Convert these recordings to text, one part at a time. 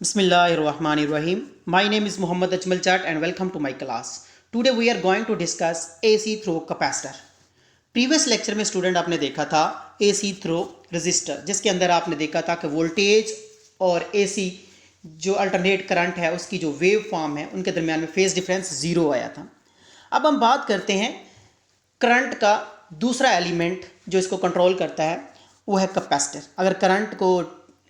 Bismillahirrahmanirrahim. My name is Muhammad Ajmal Chat and welcome to my class. Today we are going to discuss AC through capacitor. Previous lecture में student आपने देखा था AC throw register, जिसके अंदर आपने देखा था कि वोल्टेज और AC जो अल्टरनेट करंट है उसकी जो वेव फॉर्म है उनके दरमियान में फेज डिफरेंस ज़ीरो आया था। अब हम बात करते हैं करंट का दूसरा एलिमेंट जो इसको कंट्रोल करता है, वो है कैपेसिटर। अगर करंट को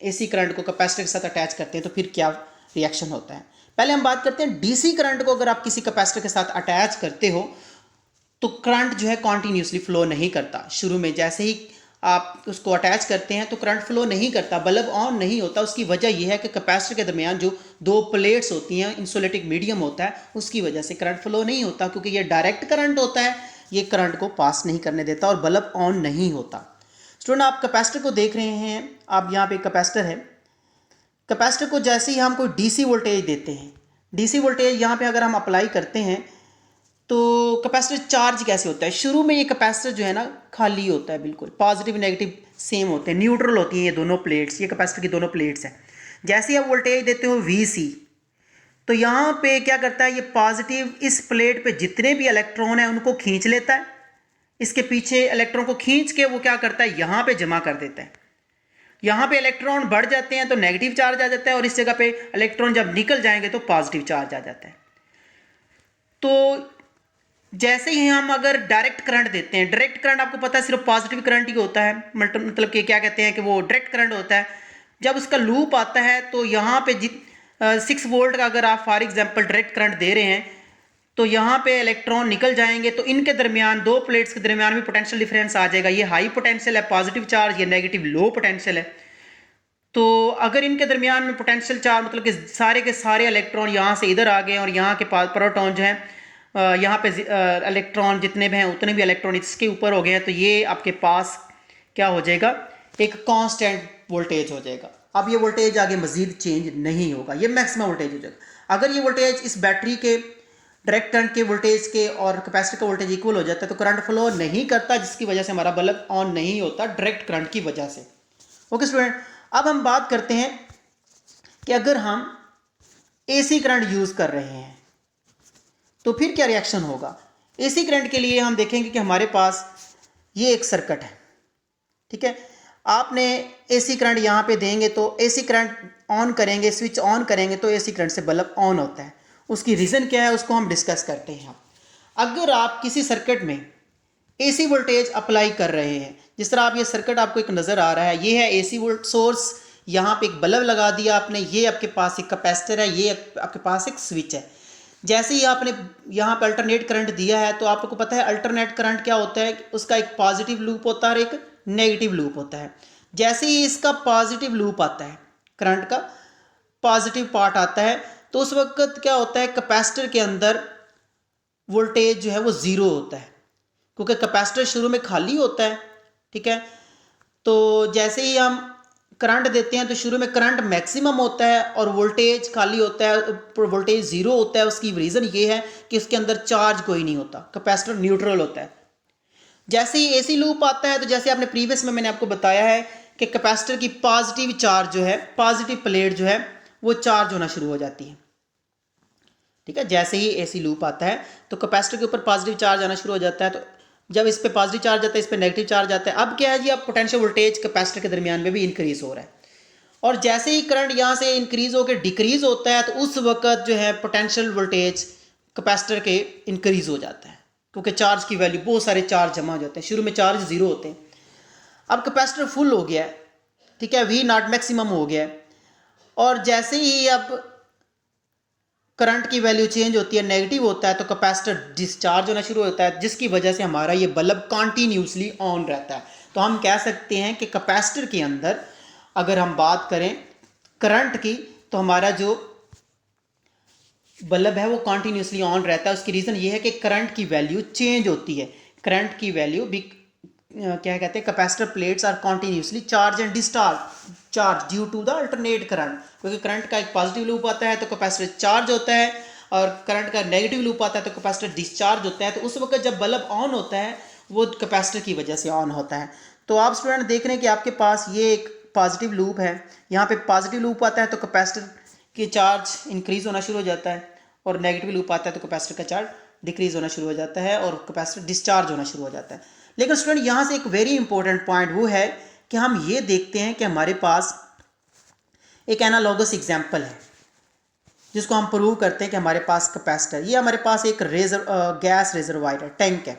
एसी करंट को कैपेसिटर के साथ अटैच करते हैं तो फिर क्या रिएक्शन होता है। पहले हम बात करते हैं डीसी करंट को अगर आप किसी कैपेसिटर के साथ अटैच करते हो तो करंट जो है कॉन्टीन्यूसली फ्लो नहीं करता। शुरू में जैसे ही आप उसको अटैच करते हैं तो करंट फ्लो नहीं करता, बल्ब ऑन नहीं होता। उसकी वजह यह है कि कैपेसिटर के दरमियान जो दो प्लेट्स होती हैं, इंसुलेटिंग मीडियम होता है, उसकी वजह से करंट फ्लो नहीं होता, क्योंकि ये डायरेक्ट करंट होता है, ये करंट को पास नहीं करने देता और बल्ब ऑन नहीं होता। स्टूडेंट, आप कैपेसिटर को देख रहे हैं, आप यहाँ पे कैपेसिटर है। कैपेसिटर को जैसे ही हम कोई डीसी वोल्टेज देते हैं, डीसी वोल्टेज यहाँ पे अगर हम अप्लाई करते हैं तो कैपेसिटर चार्ज कैसे होता है। शुरू में ये कैपेसिटर जो है ना खाली होता है, बिल्कुल पॉजिटिव नेगेटिव सेम होते हैं, न्यूट्रल होती हैं ये दोनों प्लेट्स, ये कैपेसिटर की दोनों प्लेट्स हैं। जैसे ही आप वोल्टेज देते हो VC, तो यहाँ पे क्या करता है, ये पॉजिटिव इस प्लेट पे जितने भी इलेक्ट्रॉन हैं उनको खींच लेता है, इसके पीछे इलेक्ट्रॉन को खींच के वो क्या करता है, यहाँ पे जमा कर देता है। यहाँ पे इलेक्ट्रॉन बढ़ जाते हैं तो नेगेटिव चार्ज आ जाता है, और इस जगह पे इलेक्ट्रॉन जब निकल जाएंगे तो पॉजिटिव चार्ज आ जाता है। तो जैसे ही हम अगर डायरेक्ट करंट देते हैं, डायरेक्ट करंट आपको पता है सिर्फ पॉजिटिव करंट ही होता है, मतलब कि क्या कहते हैं कि वो डायरेक्ट करंट होता है। जब उसका लूप आता है तो यहाँ पे 6 वोल्ट का अगर आप फॉर एग्जांपल डायरेक्ट करंट दे रहे हैं तो यहाँ पे इलेक्ट्रॉन निकल जाएंगे, तो इनके दरमियान दो प्लेट्स के दरमियान भी पोटेंशियल डिफरेंस आ जाएगा। ये हाई पोटेंशियल है पॉजिटिव चार्ज, ये नेगेटिव लो पोटेंशियल है। तो अगर इनके दरमियान में पोटेंशियल चार्ज मतलब कि सारे के सारे इलेक्ट्रॉन यहाँ से इधर आ गए और यहाँ के पास प्रोटॉन जो है यहाँ पे इलेक्ट्रॉन जितने भी हैं उतने भी इलेक्ट्रॉन इसके ऊपर हो गए हैं, तो ये आपके पास क्या हो जाएगा, एक कांस्टेंट वोल्टेज हो जाएगा। अब ये वोल्टेज आगे मजीद चेंज नहीं होगा, ये मैक्सिमम वोल्टेज हो जाएगा। अगर ये वोल्टेज इस बैटरी के डायरेक्ट करंट के वोल्टेज के और कैपेसिटर का वोल्टेज इक्वल हो जाता है तो करंट फ्लो नहीं करता, जिसकी वजह से हमारा बल्ब ऑन नहीं होता डायरेक्ट करंट की वजह से। ओके स्टूडेंट, अब हम बात करते हैं कि अगर हम एसी करंट यूज कर रहे हैं तो फिर क्या रिएक्शन होगा। एसी करंट के लिए हम देखेंगे कि हमारे पास ये एक सर्किट है, ठीक है। आपने एसी करंट यहाँ पे देंगे तो एसी करंट ऑन करेंगे, स्विच ऑन करेंगे तो एसी करंट से बल्ब ऑन होता है। उसकी रीज़न क्या है उसको हम डिस्कस करते हैं। अगर आप किसी सर्किट में एसी वोल्टेज अप्लाई कर रहे हैं, जिस तरह आप ये सर्किट आपको एक नज़र आ रहा है, ये है एसी वोल्ट सोर्स, यहाँ पे एक बल्ब लगा दिया आपने, ये आपके पास एक कैपेसिटर है, ये आपके पास एक स्विच है। जैसे ही आपने यहाँ पे अल्टरनेट करंट दिया है तो आपको पता है अल्टरनेट करंट क्या होता है, उसका एक पॉजिटिव लूप होता है और एक नेगेटिव लूप होता है। जैसे ही इसका पॉजिटिव लूप आता है, करंट का पॉजिटिव पार्ट आता है, तो उस वक्त क्या होता है, कैपेसिटर के अंदर वोल्टेज जो है वो ज़ीरो होता है, क्योंकि कैपेसिटर शुरू में खाली होता है, ठीक है। तो जैसे ही हम करंट देते हैं तो शुरू में करंट मैक्सिमम होता है और वोल्टेज खाली होता है, वोल्टेज ज़ीरो होता है। उसकी रीज़न ये है कि उसके अंदर चार्ज कोई नहीं होता, कैपेसिटर न्यूट्रल होता है। जैसे ही एसी लूप आता है तो जैसे आपने प्रीवियस में मैंने आपको बताया है कि कैपेसिटर की पॉजिटिव चार्ज जो है, पॉजिटिव प्लेट जो है वो चार्ज होना शुरू हो जाती है, ठीक है। जैसे ही एसी लूप आता है तो कैपेसिटर के ऊपर पॉजिटिव चार्ज आना शुरू हो जाता है, तो जब इस पे पॉजिटिव चार्ज आता है, इस पे नेगेटिव चार्ज आता है। अब क्या है जी, अब पोटेंशियल वोल्टेज कैपेसिटर के दरमियान में भी इंक्रीज हो रहा है, और जैसे ही करंट यहाँ से इंक्रीज होकर डिक्रीज होता है तो उस वक्त जो है पोटेंशियल वोल्टेज कैपेसिटर के इंक्रीज हो जाता है, क्योंकि चार्ज की वैल्यू, बहुत सारे चार्ज जमा हो जाते हैं। शुरू में चार्ज ज़ीरो होते हैं, अब कैपेसिटर फुल हो गया है, ठीक है, V0 मैक्सिमम हो गया है, और जैसे ही अब करंट की वैल्यू चेंज होती है, नेगेटिव होता है, तो कैपेसिटर डिस्चार्ज होना शुरू होता है, जिसकी वजह से हमारा ये बल्ब कॉन्टीन्यूसली ऑन रहता है। तो हम कह सकते हैं कि कैपेसिटर के अंदर अगर हम बात करें करंट की, तो हमारा जो बल्ब है वो कॉन्टीन्यूसली ऑन रहता है। उसकी रीज़न ये है कि करंट की वैल्यू चेंज होती है। करंट की वैल्यू भी क्या कहते हैं, capacitor plates are continuously charge and discharge due to the alternate current, क्योंकि करंट का एक पॉजिटिव लूप आता है तो कैपेसिटर चार्ज होता है, और करंट का नेगेटिव लूप आता है तो कैपेसिटर डिस्चार्ज होता है। तो उस वक्त जब बल्ब ऑन होता है वो कैपेसिटर की वजह से ऑन होता है। तो आप स्टूडेंट देख रहे हैं कि आपके पास ये एक पॉजिटिव लूप है, यहाँ पे पॉजिटिव लूप आता है तो कैपेसिटर कि चार्ज इंक्रीज होना शुरू हो जाता है और नेगेटिव लूप आता है तो कैपेसिटर का चार्ज डिक्रीज होना शुरू हो जाता है और कैपेसिटर डिस्चार्ज होना शुरू हो जाता है। लेकिन स्टूडेंट यहाँ से एक वेरी इंपॉर्टेंट पॉइंट वो है कि हम ये देखते हैं कि हमारे पास एक एनालॉगस एग्जाम्पल है जिसको हम प्रूव करते हैं कि हमारे पास कैपेसिटर, ये हमारे पास एक गैस रिजर्वायर है, टैंक है,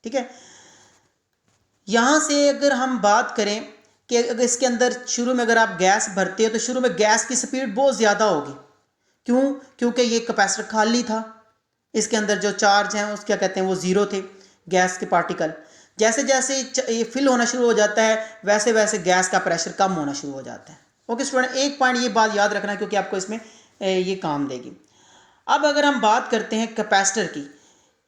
ठीक है। यहाँ से अगर हम बात करें कि अगर इसके अंदर शुरू में अगर आप गैस भरते हो तो शुरू में गैस की स्पीड बहुत ज़्यादा होगी। क्यों? क्योंकि ये कैपेसिटर खाली था, इसके अंदर जो चार्ज हैं उस क्या कहते हैं वो ज़ीरो थे, गैस के पार्टिकल। जैसे जैसे ये फिल होना शुरू हो जाता है वैसे वैसे गैस का प्रेशर कम होना शुरू हो जाता है। ओके स्टूडेंट, एक पॉइंट ये बात याद रखना है क्योंकि आपको इसमें ये काम देगी। अब अगर हम बात करते हैं कैपेसिटर की,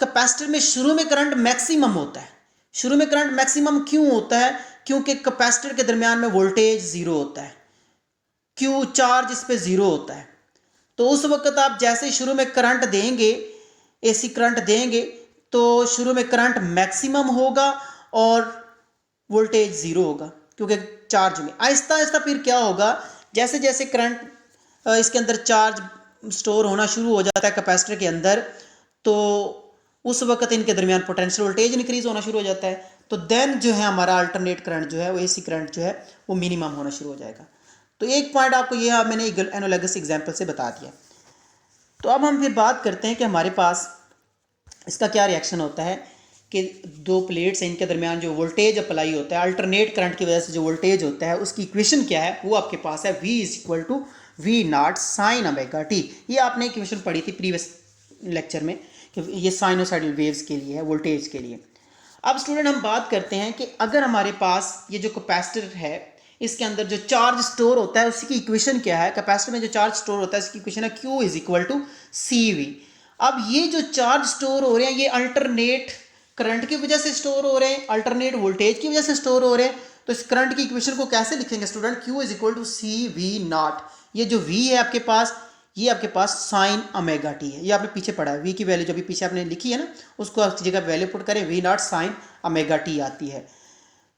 कैपेसिटर में शुरू में करंट मैक्सिमम होता है। शुरू में करंट मैक्सिमम क्यों होता है? क्योंकि कैपेसिटर के दरमियान में वोल्टेज ज़ीरो होता है, क्यू चार्ज इस पर ज़ीरो होता है। तो उस वक्त आप जैसे शुरू में करंट देंगे, एसी करंट देंगे, तो शुरू में करंट मैक्सिमम होगा और वोल्टेज ज़ीरो होगा क्योंकि चार्ज में। आहिस्ता आहिस्ता फिर क्या होगा, जैसे जैसे करंट इसके अंदर चार्ज स्टोर होना शुरू हो जाता है कैपेसिटर के अंदर, तो उस वक्त इनके दरमियान पोटेंशियल वोल्टेज इंक्रीज होना शुरू हो जाता है। तो देन जो है हमारा अल्टरनेट करंट जो है वो एसी करंट जो है वो मिनिमम होना शुरू हो जाएगा। तो एक पॉइंट आपको ये मैंने एनालॉगस एग्जांपल से बता दिया। तो अब हम फिर बात करते हैं कि हमारे पास इसका क्या रिएक्शन होता है कि दो प्लेट्स हैं, इनके दरमियान जो वोल्टेज अप्लाई होता है अल्टरनेट करंट की वजह से जो वोल्टेज होता है उसकी इक्वेशन क्या है वो आपके पास है V = V0 sin omega t। ये आपने इक्वेशन पढ़ी थी प्रीवियस लेक्चर में कि ये साइनोसाइडल वेव्स के लिए है, वोल्टेज के लिए। अब स्टूडेंट हम बात करते हैं कि अगर हमारे पास ये जो कैपेसिटर है इसके अंदर जो चार्ज स्टोर होता है उसकी इक्वेशन क्या है, कैपेसिटर में जो चार्ज स्टोर होता है इसकी इक्वेशन है Q = CV। अब ये जो चार्ज स्टोर हो रहे हैं ये अल्टरनेट करंट की वजह से स्टोर हो रहे हैं, अल्टरनेट वोल्टेज की वजह से स्टोर हो रहे हैं। तो इस करंट की इक्वेशन को कैसे लिखेंगे स्टूडेंट? Q = CV0। ये जो V है आपके पास, ये आपके पास साइन ओमेगा टी है, ये आपने पीछे पढ़ा है। V की वैल्यू जो अभी पीछे आपने लिखी है ना उसको आपकी जगह वैल्यू पुट करें, V0 साइन ओमेगा टी आती है।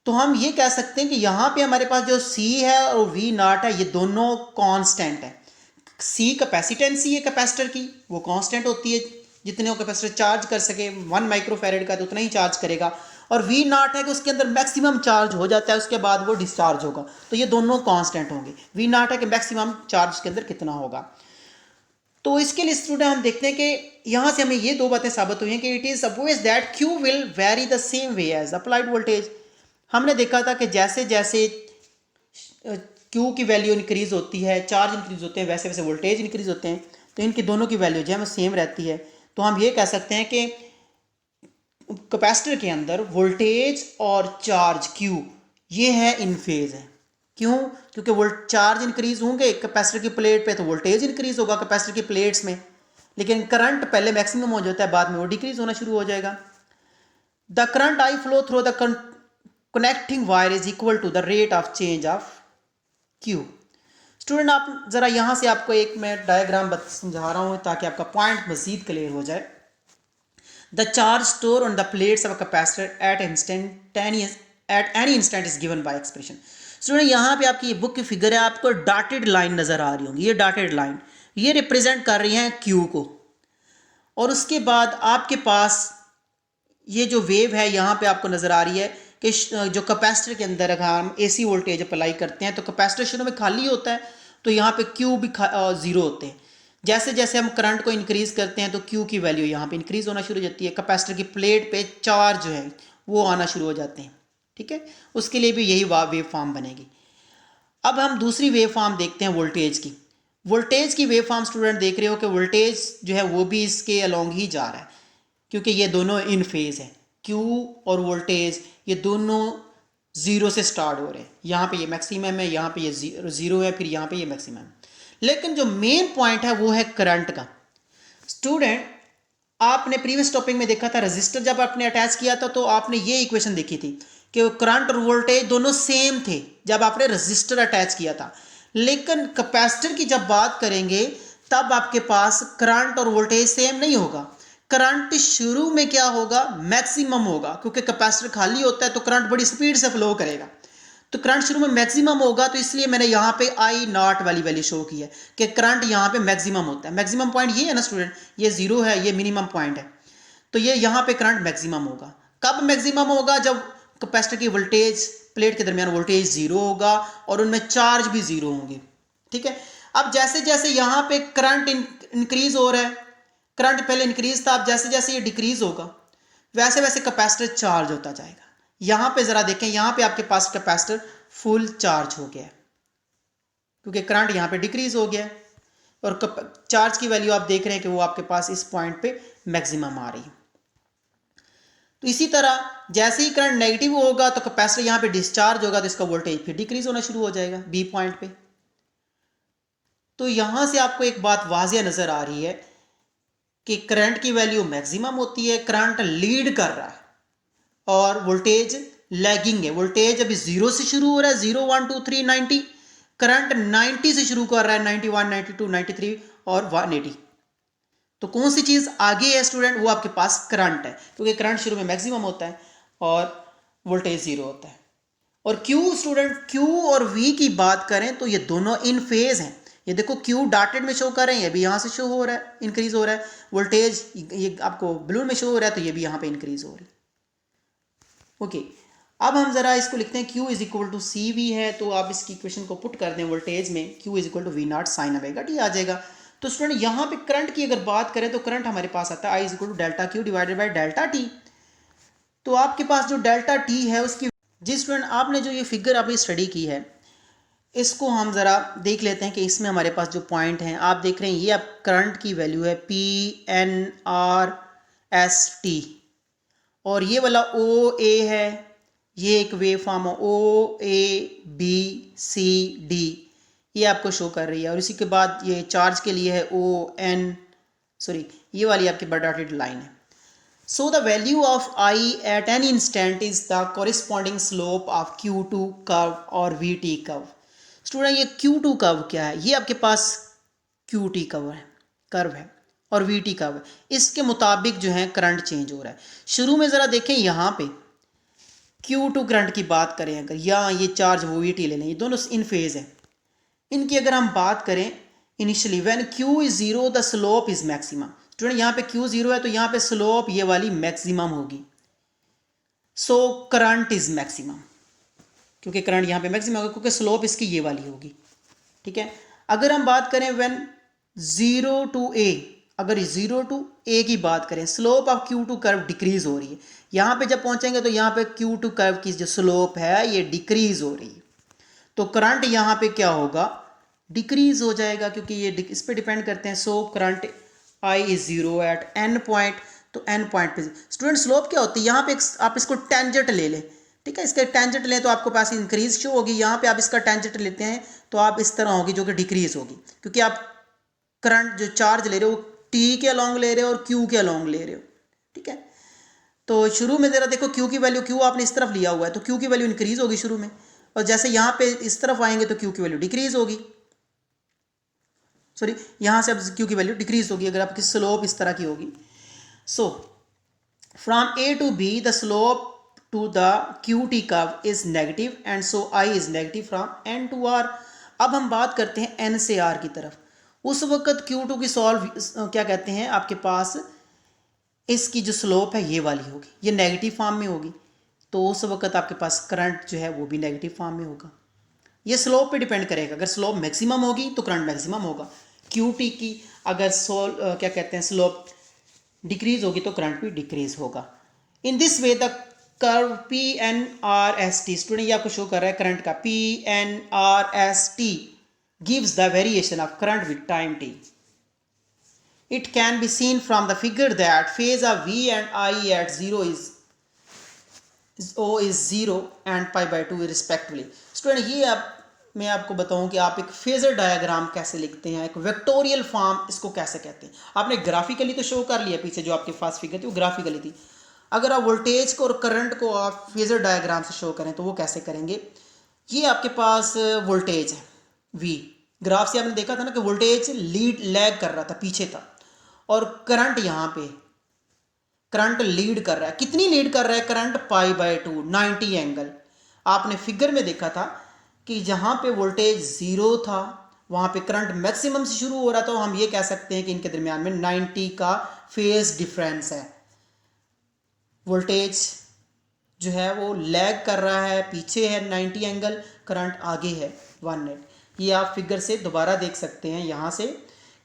तो हम ये कह सकते हैं कि यहाँ पे हमारे पास जो C है और V0 है ये दोनों कांस्टेंट है। C कैपेसिटेंसी है कैपेसिटर की, वो कांस्टेंट होती है, जितने वो कैपेसिटर चार्ज कर सके 1 माइक्रोफैरेड का तो उतना ही चार्ज करेगा। और V0 है कि उसके अंदर मैक्सिमम चार्ज हो जाता है उसके बाद वो डिस्चार्ज होगा, तो ये दोनों कांस्टेंट होंगे। V0 है कि मैक्सिमम चार्ज के अंदर कितना होगा। तो इसके लिए स्टूडेंट हम देखते हैं कि यहाँ से हमें ये दो बातें साबित हुई हैं कि it is obvious that Q will vary the same way as applied voltage. हमने देखा था कि जैसे जैसे Q की वैल्यू इंक्रीज होती है, चार्ज इंक्रीज होते हैं, वैसे वैसे वोल्टेज इंक्रीज होते हैं, तो इनकी दोनों की वैल्यू जो है वो सेम रहती है। तो हम ये कह सकते हैं कि कैपेसिटर के अंदर वोल्टेज और चार्ज Q ये है इन फेज है। क्यों? क्योंकि चार्ज इंक्रीज होंगे कैपेसिटर की प्लेट पे तो वोल्टेज इंक्रीज होगा कैपेसिटर की प्लेट्स में, लेकिन करंट पहले मैक्सिमम हो जाता है बाद में वो डिक्रीज होना शुरू हो जाएगा। The current I flow through the connecting wire is equal to the rate of change of Q। Student आप ज़रा यहाँ से आपको एक मैं डायग्राम समझा रहा हूँ ताकि आपका पॉइंट मजीद क्लियर हो जाए। The charge store on the plates of capacitor at any instant is given by expression. Student यहाँ पे आपकी ये बुक की फिगर है, आपको डॉटेड लाइन नज़र आ रही होंगी, ये डॉटेड लाइन ये रिप्रेजेंट कर रही हैं Q को। और उसके बाद आपके पास ये जो वेव है यहाँ पे आपको नज़र आ रही है कि जो कैपेसिटर के अंदर अगर हम AC वोल्टेज अप्लाई करते हैं तो कैपेसिटर शुरू में खाली होता है, तो यहाँ पे Q भी ज़ीरो होते हैं। जैसे जैसे हम करंट को इंक्रीज करते हैं तो Q की वैल्यू यहाँ पे इंक्रीज होना शुरू हो जाती है, कैपेसिटर की प्लेट पे चार्ज जो है वो आना शुरू हो जाते हैं, ठीक है। उसके लिए भी यही वेव फॉर्म बनेगी। अब हम दूसरी वेव फॉर्म देखते हैं वोल्टेज की। वोल्टेज की वेव फॉर्म स्टूडेंट देख रहे हो कि वोल्टेज जो है वो भी इसके अलोंग ही जा रहा है क्योंकि ये दोनों इन फेज है। Q और वोल्टेज ये दोनों ज़ीरो से स्टार्ट हो रहे हैं, यहाँ पे ये मैक्सिमम है, यहाँ पे ये ज़ीरो है, फिर यहाँ पे ये मैक्सिमम है। लेकिन जो मेन पॉइंट है वो है करंट का। स्टूडेंट आपने प्रीवियस टॉपिक में देखा था रजिस्टर जब आपने अटैच किया था तो आपने ये इक्वेशन देखी थी कि करंट और वोल्टेज दोनों सेम थे जब आपने रजिस्टर अटैच किया था। लेकिन कैपेसिटर की जब बात करेंगे तब आपके पास करंट और वोल्टेज सेम नहीं होगा। करंट शुरू में क्या होगा? मैक्सिमम होगा, क्योंकि कैपेसिटर खाली होता है तो करंट बड़ी स्पीड से फ्लो करेगा। तो करंट शुरू में मैक्सिमम होगा, तो इसलिए मैंने यहाँ पे आई नॉट वाली वैल्यू शो की है कि करंट यहाँ पे मैक्सिमम होता है। मैक्सिमम पॉइंट ये है ना स्टूडेंट, ये जीरो है, ये मिनिमम पॉइंट है, तो ये यहाँ पे करंट मैक्सिमम होगा। कब मैक्सिमम होगा? जब कैपेसिटर की वोल्टेज, प्लेट के दरमियान वोल्टेज जीरो होगा और उनमें चार्ज भी जीरो होंगे। ठीक है, अब जैसे जैसे यहाँ पे करंट इंक्रीज हो रहा है, करंट पहले इंक्रीज था, अब जैसे जैसे ये डिक्रीज होगा वैसे वैसे कैपेसिटर चार्ज होता जाएगा। यहाँ पे जरा देखें, यहाँ पे आपके पास कैपेसिटर फुल चार्ज हो गया है क्योंकि करंट यहाँ पे डिक्रीज हो गया है और चार्ज की वैल्यू आप देख रहे हैं कि वो आपके पास इस पॉइंट पे मैक्सिमम आ रही है। तो इसी तरह जैसे ही करंट नेगेटिव होगा तो कैपेसिटर यहाँ पे डिस्चार्ज होगा, तो इसका वोल्टेज फिर डिक्रीज होना शुरू हो जाएगा बी पॉइंट पे। तो यहां से आपको एक बात वाज़िया नजर आ रही है कि करंट की वैल्यू मैक्सिमम होती है, करंट लीड कर रहा है और वोल्टेज लैगिंग है। वोल्टेज अभी जीरो से शुरू हो रहा है, 0 1 2 3 90, करंट 90 से शुरू कर रहा है, 91 92 93 और 180। तो कौन सी चीज आगे है स्टूडेंट? वो आपके पास करंट है, क्योंकि करंट शुरू में मैक्सिमम होता है और वोल्टेज जीरो होता है। और क्यू स्टूडेंट, क्यू और वी की बात करें तो ये दोनों इन फेज हैं। ये देखो क्यू डॉटेड में शो कर रहे हैं, ये भी यहाँ से शो हो रहा है, इंक्रीज हो रहा है। वोल्टेज ये आपको ब्लू में शो हो रहा है, तो ये भी यहाँ पे इंक्रीज हो रही है। ओके, अब हम जरा इसको लिखते हैं Q is equal to C V है, तो आप इसकी इक्वेशन को पुट कर दें वोल्टेज में, Q is equal to V naught sine omega T आ जाएगा। तो स्टूडेंट यहाँ पे करंट की अगर बात करें तो करंट हमारे पास आता है I is equal to delta Q divided by delta T. तो आपके पास जो डेल्टा टी है उसकी, जी स्टूडेंट आपने जो ये फिगर अभी स्टडी की है इसको हम ज़रा देख लेते हैं कि इसमें हमारे पास जो पॉइंट हैं आप देख रहे हैं, ये आप करंट की वैल्यू है P N R S T और ये वाला ओ ए है, ये एक वेव फॉर्म है ओ ए बी सी डी, ये आपको शो कर रही है। और इसी के बाद ये चार्ज के लिए है ओ एन, सॉरी ये वाली आपकी डॉटेड लाइन है। So the value of I at any instant is the corresponding slope of Q2 curve और VT curve। स्टूडेंट ये Q2 कर्व क्या है? ये आपके पास QT कर्व है और VT कर्व है। इसके मुताबिक जो है करंट चेंज हो रहा है। शुरू में ज़रा देखें यहाँ पे Q2 करंट की बात करें अगर, या ये चार्ज वो VT ले लें, ये दोनों इन फेज है। इनकी अगर हम बात करें initially when Q is zero the slope is maximum. Student यहाँ पे Q जीरो है तो यहाँ पे स्लोप ये वाली मैक्सिमम होगी, सो करंट इज मैक्सिमम, क्योंकि करंट यहाँ पे मैक्सिमम होगा क्योंकि स्लोप इसकी ये वाली होगी। ठीक है, अगर हम बात करें व्हेन जीरो टू ए, अगर जीरो टू ए की बात करें, slope of Q2 curve decrease हो रही है। यहाँ पे जब पहुंचेंगे तो यहाँ पे Q2 कर्व की जो स्लोप है ये डिक्रीज हो रही है, तो करंट यहाँ पे क्या होगा? डिक्रीज हो जाएगा, क्योंकि ये इस पे डिपेंड करते हैं। So current I is zero at N point, तो एन पॉइंट पे स्टूडेंट स्लोप क्या होती है? यहाँ पे आप इसको टेंजेंट ले लें, ठीक है, इसका टेंजेंट लें तो आपको पास इंक्रीज शो होगी। यहाँ पे आप इसका टेंजेंट लेते हैं तो आप इस तरह होगी जो कि डिक्रीज होगी, क्योंकि आप करंट जो चार्ज ले रहे हो टी के अलॉन्ग ले रहे हो और क्यू के अलॉन्ग ले रहे हो। ठीक है, तो शुरू में जरा देखो क्यू की वैल्यू, क्यू आपने इस तरफ लिया हुआ है तो क्यू की वैल्यू इंक्रीज होगी शुरू में, और जैसे यहाँ पे इस तरफ आएंगे तो क्यू की वैल्यू डिक्रीज होगी, सॉरी यहाँ से अब क्यू की वैल्यू डिक्रीज होगी अगर आपकी स्लोप इस तरह की होगी। So from A to B the slope to the Q T curve is negative and so I is negative from N to R. अब हम बात करते हैं एन से आर की तरफ। उस वक्त Q2 की सॉल्व क्या कहते हैं, आपके पास इसकी जो स्लोप है ये वाली होगी, ये नेगेटिव फॉर्म में होगी, तो उस वक्त आपके पास करंट जो है वो भी नेगेटिव फॉर्म में होगा। ये स्लोप पे डिपेंड करेगा, अगर स्लोप मैक्सिमम होगी तो करंट मैक्सिमम होगा। Q2 की अगर क्या कहते हैं स्लोप डिक्रीज होगी तो करंट भी डिक्रीज होगा। In this way the curve P N R S T, student ये आपको शो कर रहा है करंट का P N R S T gives the variation of current with time t. It can be seen from the figure that phase of V and I at 0 is O is 0 and pi by 2 respectively. Student ये अब मैं आपको बताऊं कि आप एक phasor diagram कैसे लिखते हैं, एक वेक्टोरियल फॉर्म इसको कैसे कहते हैं। आपने ग्राफिकली तो शो कर लिया, पीछे जो आपके पास फिगर थी वो ग्राफिकली थी। अगर आप वोल्टेज को और करंट को आप फेजर डायग्राम से शो करें तो वो कैसे करेंगे? ये आपके पास वोल्टेज है V, ग्राफ से आपने देखा था ना कि वोल्टेज लैग कर रहा था, पीछे था, और करंट यहाँ पे करंट लीड कर रहा है। कितनी लीड कर रहा है करंट? Pi by 2 90 angle. आपने फिगर में देखा था कि जहाँ पे वोल्टेज ज़ीरो था वहाँ पे करंट मैक्सिमम से शुरू हो रहा था, हम ये कह सकते हैं कि इनके दरमियान में 90 का फेज डिफरेंस है। वोल्टेज जो है वो लैग कर रहा है, पीछे है 90 एंगल, करंट आगे है 180। ये आप फिगर से दोबारा देख सकते हैं यहाँ से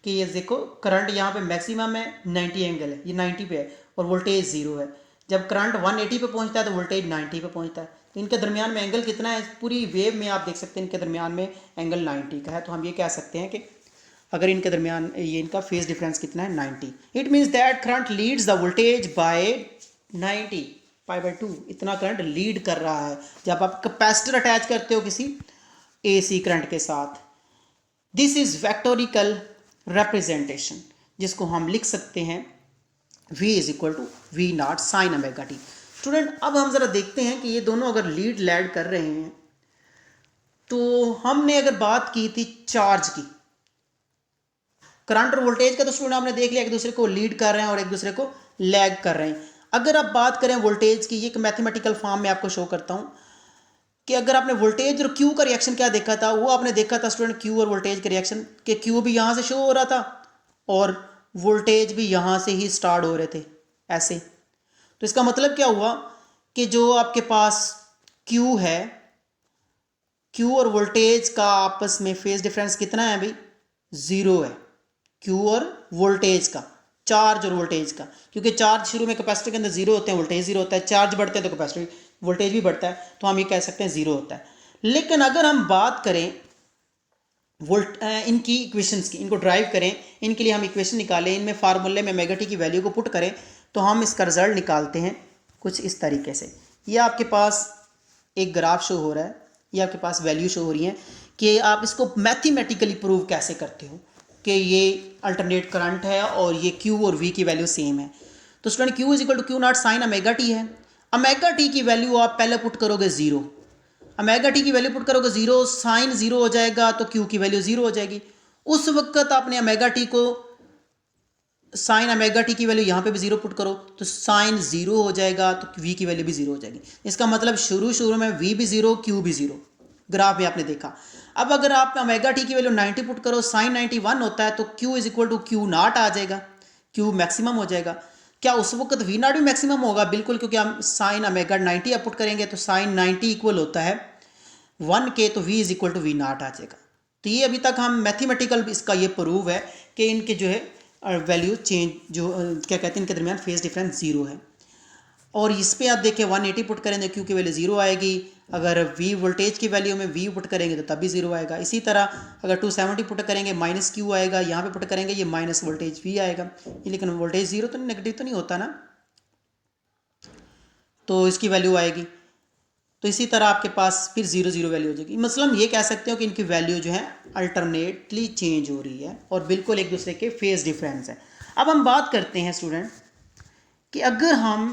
कि ये देखो करंट यहाँ पे मैक्सिमम है 90 एंगल है, ये 90 पे है और वोल्टेज ज़ीरो है। जब करंट 180 पे पहुँचता है तो वोल्टेज 90 पे पहुँचता है। तो इनके दरमियान में एंगल कितना है, पूरी वेव में आप देख सकते हैं इनके दरमियान में एंगल 90 का है। तो हम ये कह सकते हैं कि अगर इनके दरमियान ये इनका फेज डिफरेंस कितना है 90, it means that current leads the voltage bye 90 pi by 2, इतना करंट लीड कर रहा है जब आप कैपेसिटर अटैच करते हो किसी एसी करंट के साथ। दिस इज वेक्टोरिकल रिप्रेजेंटेशन, जिसको हम लिख सकते हैं V is equal to V naught sine omega T. Student अब हम जरा देखते हैं कि ये दोनों अगर लीड लैड कर रहे हैं तो हमने अगर बात की थी चार्ज की, करंट और वोल्टेज का तो स्टूडेंट आपने देख लिया एक दूसरे को लीड कर रहे हैं और एक दूसरे को लैग कर रहे हैं। अगर आप बात करें वोल्टेज की, ये एक मैथमेटिकल फॉर्म में आपको शो करता हूं कि अगर आपने वोल्टेज और क्यू का रिएक्शन क्या देखा था, वो आपने देखा था स्टूडेंट क्यू और वोल्टेज के रिएक्शन के क्यू भी यहां से शो हो रहा था और वोल्टेज भी यहां से ही स्टार्ट हो रहे थे ऐसे। तो इसका मतलब क्या हुआ कि जो आपके पास क्यू है, क्यू और वोल्टेज का आपस में फेज डिफरेंस कितना है भाई, ज़ीरो है। क्यू और वोल्टेज का, चार्ज और वोल्टेज का, क्योंकि चार्ज शुरू में कैपेसिटर के अंदर जीरो होते हैं, वोल्टेज जीरो होता है, चार्ज बढ़ते हैं तो कैपेसिटर वोल्टेज भी बढ़ता है, तो हम ये कह सकते हैं जीरो होता है। लेकिन अगर हम बात करें इनकी इक्वेशंस की, इनको ड्राइव करें, इनके लिए हम इक्वेशन निकालें, इनमें फार्मूले में ओमेगा टी की वैल्यू को पुट करें तो हम इसका रिजल्ट निकालते हैं कुछ इस तरीके से। ये आपके पास एक ग्राफ शो हो रहा है, ये आपके पास वैल्यू शो हो रही है कि आप इसको मैथमेटिकली प्रूव कैसे करते हो कि ये अल्टरनेट करंट है और ये Q और V की वैल्यू सेम है। तो student Q is equal to Q naught sine omega T है। ओमेगा टी की वैल्यू आप पहले पुट करोगे जीरो, ओमेगा टी की वैल्यू पुट करोगे जीरो, साइन जीरो हो जाएगा तो Q की वैल्यू जीरो हो जाएगी। उस वक्त आपने ओमेगा टी को, साइन ओमेगा टी की वैल्यू यहाँ पे भी जीरो पुट करो तो साइन जीरो हो जाएगा तो V की वैल्यू भी जीरो हो जाएगी। इसका मतलब शुरू में V भी जीरो, Q भी जीरो, ग्राफ में आपने देखा। अब अगर आप ओमेगा टी की वैल्यू 90 पुट करो, साइन 91 होता है तो Q is equal to Q naught आ जाएगा, Q मैक्सिमम हो जाएगा। क्या उस वक्त V नाट भी मैक्सिमम होगा? बिल्कुल, क्योंकि हम साइन ओमेगा 90 आप पुट करेंगे तो साइन 90 इक्वल होता है 1 के, तो V is equal to V naught आ जाएगा। तो ये अभी तक हम मैथमेटिकल इसका ये प्रूव है कि इनके जो है वैल्यू चेंज जो क्या कहते हैं इनके दरमियान फेज डिफरेंस जीरो है। और इस पे आप देखें 180 पुट करेंगे क्यू की वैल्यू जीरो आएगी, अगर V वोल्टेज की वैल्यू में V पुट करेंगे तो तब भी जीरो आएगा। इसी तरह अगर 270 पुट करेंगे माइनस क्यू आएगा, यहाँ पे पुट करेंगे ये माइनस वोल्टेज V आएगा। ये लेकिन वोल्टेज जीरो तो नेगेटिव तो नहीं होता ना, तो इसकी वैल्यू आएगी। तो इसी तरह आपके पास फिर जीरो जीरो वैल्यू हो जाएगी। मतलब ये कह सकते हो कि इनकी वैल्यू जो है अल्टरनेटली चेंज हो रही है और बिल्कुल एक दूसरे के फेज डिफरेंस है। अब हम बात करते हैं स्टूडेंट कि अगर हम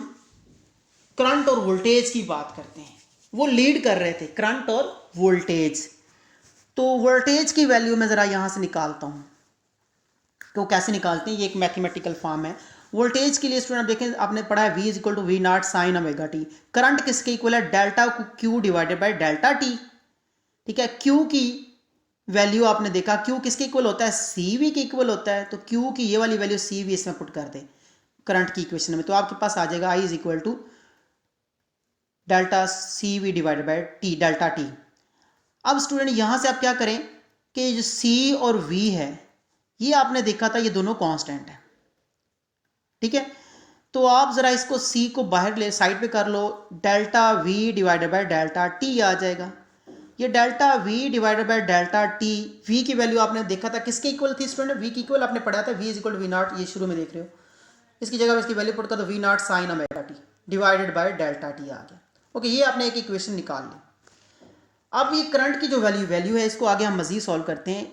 करंट और वोल्टेज की बात करते हैं, वो लीड कर रहे थे करंट और वोल्टेज, तो वोल्टेज की वैल्यू मैं ज़रा यहाँ से निकालता हूँ। तो कैसे निकालते हैं, ये एक मैथमेटिकल फॉर्म है। वोल्टेज के लिए स्टूडेंट देखें, आपने पढ़ा है V is equal to V naught sine omega T. Current किसके इक्वल है? Delta Q divided by delta T. ठीक है, Q की वैल्यू आपने देखा, Q किसके इक्वल होता है? CV के इक्वल होता है। तो Q की ये वाली वैल्यू CV इसमें पुट कर दे करंट की इक्वेशन में, तो आपके पास आ जाएगा I is equal to delta CV divided by T, delta T. अब स्टूडेंट यहाँ से आप क्या करें कि जो C और V है ये आपने देखा था ये दोनों कांस्टेंट है, ठीक है। तो आप जरा इसको C को बाहर ले साइड पे कर लो, delta V divided by delta T आ जाएगा। ये delta V divided by delta T, V की वैल्यू आपने देखा था किसके इक्वल थी स्टूडेंट? V की इक्वल आपने पढ़ा था V is equal to V naught, ये शुरू में देख रहे हो, इसकी जगह इसकी वैल्यू पुट कर दो V naught sine omega T divided by delta T आ गया। ओके, ये आपने एक इक्वेशन निकाल ली। अब ये करंट की जो वैल्यू है इसको आगे हम मजीद सॉल्व करते हैं।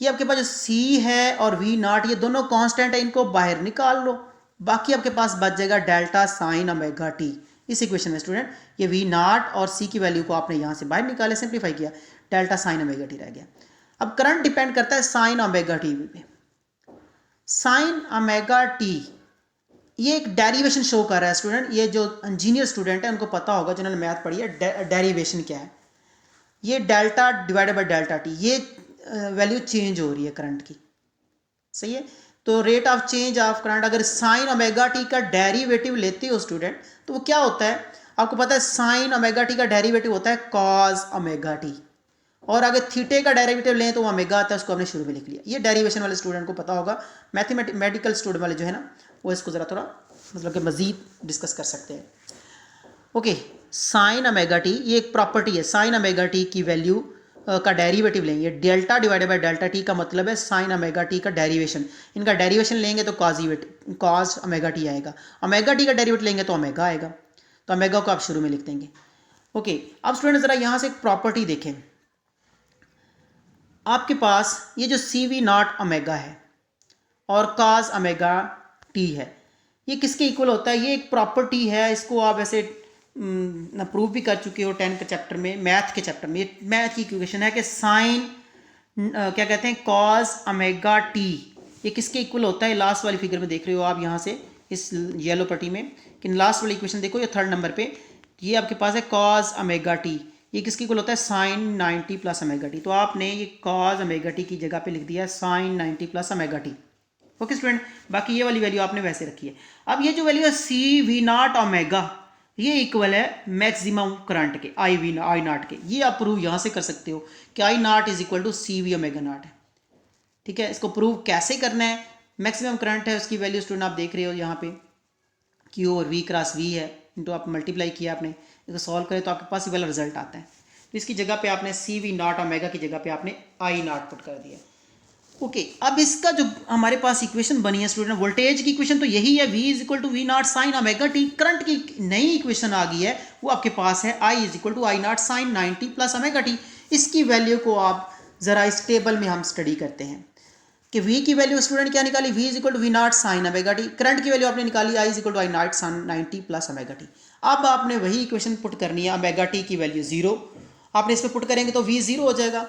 ये आपके पास जो C है और V नॉट ये दोनों कांस्टेंट है, इनको बाहर निकाल लो, बाकी आपके पास बच जाएगा डेल्टा साइन ओमेगा टी। इस इक्वेशन में स्टूडेंट ये V नॉट और C की वैल्यू को आपने यहाँ से बाहर निकाले, सिंप्लीफाई किया, डेल्टा साइन ओमेगा टी रह गया। अब करंट डिपेंड करता है साइन ओमेगा टी पे। साइन ओमेगा टी ये एक डेरिवेशन शो कर रहा है स्टूडेंट। ये जो इंजीनियर स्टूडेंट है उनको पता होगा जिन्होंने मैथ पढ़ी है डेरिवेशन क्या है। ये delta divided by delta T, ये वैल्यू चेंज हो रही है करंट की, सही है। तो rate of change of current, अगर साइन ओमेगा टी का डेरिवेटिव लेते हो स्टूडेंट तो वो क्या होता है, आपको पता है साइन ओमेगा टी का डेरिवेटिव होता है कॉस ओमेगा टी, और अगर थीटे का डेरिवेटिव लें तो वो ओमेगा आता है, उसको आपने शुरू में लिख लिया। ये डेरिवेशन वाले स्टूडेंट को पता होगा। मैथमेटिकल स्टूडेंट वाले जो है ना वो इसको ज़रा थोड़ा मतलब कि मज़ीद डिस्कस कर सकते हैं। ओके, साइन ओमेगा टी ये एक प्रॉपर्टी है। साइन ओमेगा टी की वैल्यू का डेरिवेटिव लेंगे, delta divided by delta T का मतलब है साइन ओमेगा टी का डेरिवेशन। इनका डेरिवेशन लेंगे तो कॉस ओमेगा टी आएगा, ओमेगा टी का डेरिवेटिव लेंगे तो ओमेगा आएगा, तो ओमेगा को आप शुरू में लिख देंगे। ओके, अब स्टूडेंट ज़रा यहाँ से एक प्रॉपर्टी देखें। आपके पास ये जो सी वी नॉट ओमेगा है और कॉस ओमेगा टी है, ये किसके इक्वल होता है? ये एक प्रॉपर्टी है, इसको आप ऐसे प्रूव भी कर चुके हो 10 के चैप्टर में, मैथ के चैप्टर में। ये मैथ की इक्वेशन है कि साइन क्या कहते हैं कॉस ओमेगा टी, ये किसके इक्वल होता है? लास्ट वाली फिगर में देख रहे हो आप यहाँ से इस येलो पट्टी में, कि लास्ट वाली इक्वेशन देखो, ये 3rd नंबर पे, ये आपके पास है कॉस ओमेगा टी, ये किसके इक्वल होता है? Sine 90 plus omega T. तो आपने ये कॉस ओमेगा टी की जगह पे लिख दिया sine 90 plus omega T. Okay student, बाकी ये वाली वैल्यू आपने वैसे रखी है। अब ये जो वैल्यू है सी वी नॉट ओमेगा, ये इक्वल है मैक्सिमम करंट के आई नॉट के। ये आप प्रूव यहाँ से कर सकते हो कि I naught is equal to C V omega naught है। ठीक है, इसको प्रूव कैसे करना है? मैक्सिमम करंट है, उसकी वैल्यू स्टूडेंट आप देख रहे हो यहाँ पे क्यू और वी क्रॉस वी है, इंटू आप मल्टीप्लाई किया आपने, इसको सॉल्व करें तो आपके पास ये वाला रिजल्ट आता है। तो इसकी जगह पे आपने सी वी नॉट ओमेगा की जगह पे आपने आई नॉट पुट कर दिया। ओके, अब इसका जो हमारे पास इक्वेशन बनी है स्टूडेंट, वोल्टेज की इक्वेशन तो यही है, V is equal to V naught sine omega T. Current की नई इक्वेशन आ गई है, वो आपके पास है I is equal to I naught sine 90 plus omega t. इसकी वैल्यू को आप ज़रा इस टेबल में हम स्टडी करते हैं कि V की वैल्यू स्टूडेंट क्या निकाली? V is equal to V naught sine omega T. Current की वैल्यू आपने निकाली I is equal to I naught sine 90 plus omega t. अब आपने वही इक्वेशन पुट करनी है, ओमेगा टी की वैल्यू 0 आपने इस पर पुट करेंगे तो V 0 हो जाएगा,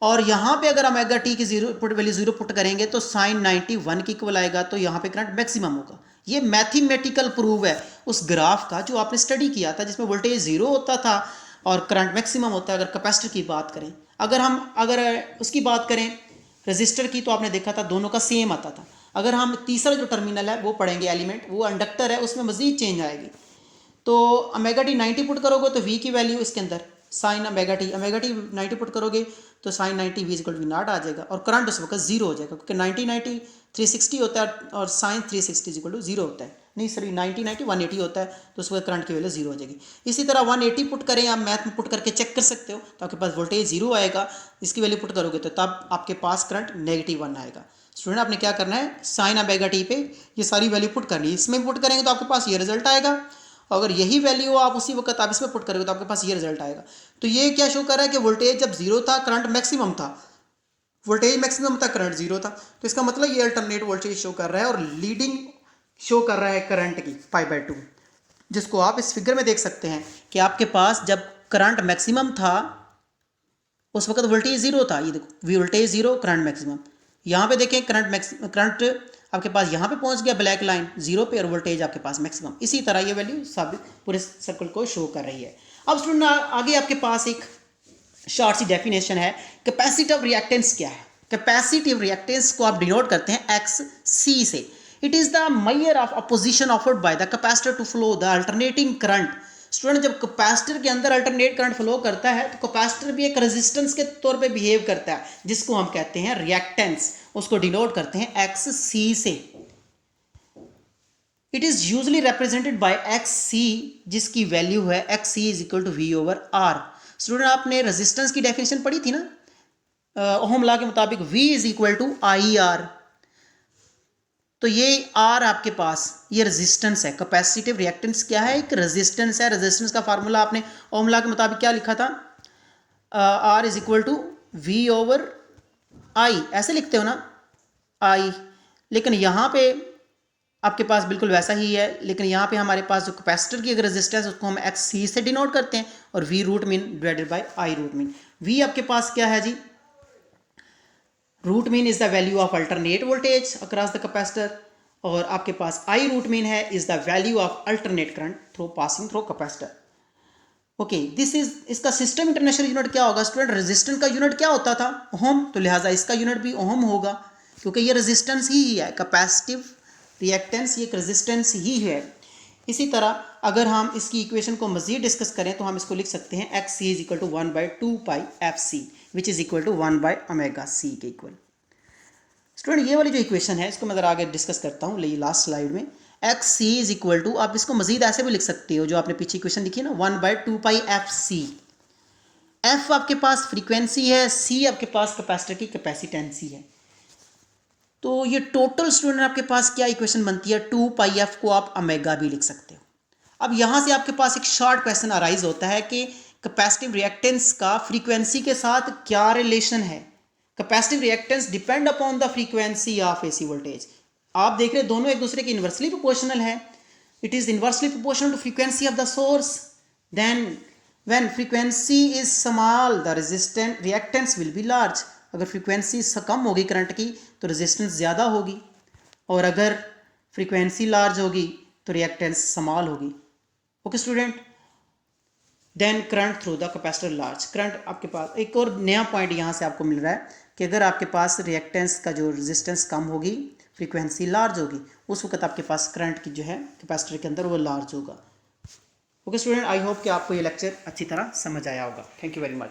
और यहाँ पे अगर ओमेगा टी की वैल्यू 0 पुट करेंगे तो साइन 91 की इक्वल आएगा, तो यहाँ पे करंट मैक्सिमम होगा। ये मैथमेटिकल प्रूव है उस ग्राफ का जो आपने स्टडी किया था, जिसमें वोल्टेज 0 होता था और करंट मैक्सिमम होता है। अगर कैपेसिटर की बात करें, अगर उसकी बात करें रजिस्टर की, तो आपने देखा था दोनों का सेम आता था। अगर हम तीसरा जो टर्मिनल है वो पढ़ेंगे एलिमेंट, वो इंडक्टर है, उसमें मजीद चेंज आएगी। तो ओमेगा टी 90 पुट करोगे तो V की वैल्यू इसके अंदर साइन ओमेगा टी 90 पुट करोगे तो sine 90 V equal to naught आ जाएगा, और करंट उस वक्त 0 हो जाएगा, क्योंकि 90 360 होता है और साइन 360 इक्वल टू 0 होता है। नहीं सॉरी 90 180 होता है, तो उस वक्त करंट की वैल्यू 0 हो जाएगी। इसी तरह 180 पुट करें, आप मैथ में पुट करके चेक कर सकते हो, तो आपके पास वोल्टेज 0 आएगा। इसकी वैल्यू पुट करोगे तो तब आपके पास करंट -1 आएगा। स्टूडेंट आपने क्या करना है, साइन ओमेगा टी पे ये सारी वैल्यू पुट करनी है। इसमें पुट करेंगे तो आपके पास ये रिजल्ट आएगा, अगर यही वैल्यू आप उसी वक्त आप इसमें पुट करोगे तो आपके पास ये रिजल्ट आएगा। तो ये क्या शो कर रहा है कि वोल्टेज जब 0 था करंट मैक्सिमम था, वोल्टेज मैक्सिमम था करंट 0 था, तो इसका मतलब ये अल्टरनेट वोल्टेज शो कर रहा है, और लीडिंग शो कर रहा है करंट की 5/2, जिसको आप इस फिगर में देख सकते हैं कि आपके पास जब करंट मैक्सिमम था उस वक्त वोल्टेज 0 था। ये देखो वोल्टेज 0 करंट मैक्सिमम, यहाँ पे देखें करंट आपके पास यहाँ पे पहुँच गया ब्लैक लाइन 0 पे, और वोल्टेज आपके पास मैक्सिमम। इसी तरह ये वैल्यू साबित पूरे सर्कल को शो कर रही है। अब स्टूडेंट आगे आपके पास एक शॉर्ट सी डेफिनेशन है, कैपेसिटिव रिएक्टेंस क्या है? कैपेसिटिव रिएक्टेंस को आप डिनोट करते हैं XC से। It is the measure of opposition offered by the capacitor to flow the alternating current. Student जब कैपेसिटर के अंदर अल्टरनेट करंट फ्लो करता है तो कैपेसिटर भी एक रेजिस्टेंस के तौर पे बिहेव करता है, जिसको हम कहते हैं रिएक्टेंस, उसको डिनोट करते हैं XC से। It is usually represented by XC, जिसकी वैल्यू है XC is equal to V/R। Student आपने रेजिस्टेंस की डेफिनेशन पढ़ी थी ना, ओहम लॉ के मुताबिक V is equal to IR। तो ये R आपके पास ये रेजिस्टेंस है। कैपेसिटिव रिएक्टेंस क्या है? एक रेजिस्टेंस है। रेजिस्टेंस का फार्मूला आपने ओहम लॉ के मुताबिक क्या लिखा था? R is equal to V/I, ऐसे लिखते हो ना I, लेकिन यहाँ पे आपके पास बिल्कुल वैसा ही है, लेकिन यहाँ पे हमारे पास जो कैपेसिटर की अगर रेजिस्टेंस उसको हम XC से डिनोट करते हैं, और V root mean divided by I root mean. V आपके पास क्या है जी? Root mean is the value of alternate voltage across the capacitor, और आपके पास आई रूट मीन है is the value of alternate current through passing through capacitor. Okay, this is इसका सिस्टम इंटरनेशनल यूनिट क्या होगा स्टूडेंट? रेजिस्टेंस का unit क्या होता था? ओम, तो लिहाजा इसका यूनिट भी ओम होगा क्योंकि ये रेजिस्टेंस ही है। कैपेसिटिव रिएक्टेंस ये एक रेजिस्टेंस ही है। इसी तरह अगर हम इसकी इक्वेशन को मजीद डिस्कस करें तो हम इसको लिख सकते हैं x c is equal to 1/2πfc which is equal to 1/ωc के इक्वल। स्टूडेंट ये वाली जो इक्वेशन है इसको मैं ज़रा आगे डिस्कस करता हूँ लास्ट स्लाइड में। X c is equal to, आप इसको मजीद ऐसे भी लिख सकते हो जो आपने पीछे इक्वेशन लिखी है ना, 1/2πfc। एफ आपके पास फ्रीक्वेंसी है, सी आपके पास कैपेसिटर की कैपेसिटेंसी है। तो ये टोटल स्टूडेंट आपके पास क्या इक्वेशन बनती है? 2πf को आप ओमेगा भी लिख सकते हो। अब यहाँ से आपके पास एक शॉर्ट क्वेश्चन अराइज होता है कि कैपेसिटिव रिएक्टेंस का फ्रीक्वेंसी के साथ क्या रिलेशन है? Capacitive reactance depend upon the frequency of AC voltage. आप देख रहे दोनों एक दूसरे के इन्वर्सली प्रोपोर्शनल है। It is inversely proportional to frequency of the source. Then when frequency is small the resistance reactance will be large. अगर frequency कम होगी करंट की तो रेजिस्टेंस ज़्यादा होगी, और अगर फ्रीक्वेंसी लार्ज होगी तो रिएक्टेंस स्मॉल होगी। Okay student, then current through the capacitor large. Current आपके पास एक और नया पॉइंट यहाँ से आपको मिल रहा है कि अगर आपके पास रिएक्टेंस का जो रेजिस्टेंस कम होगी, फ्रीक्वेंसी लार्ज होगी, उस वक्त आपके पास करंट की जो है कैपेसिटर के अंदर वो लार्ज होगा। ओके स्टूडेंट, आई होप कि आपको ये लेक्चर अच्छी तरह समझ आया होगा। Thank you very much.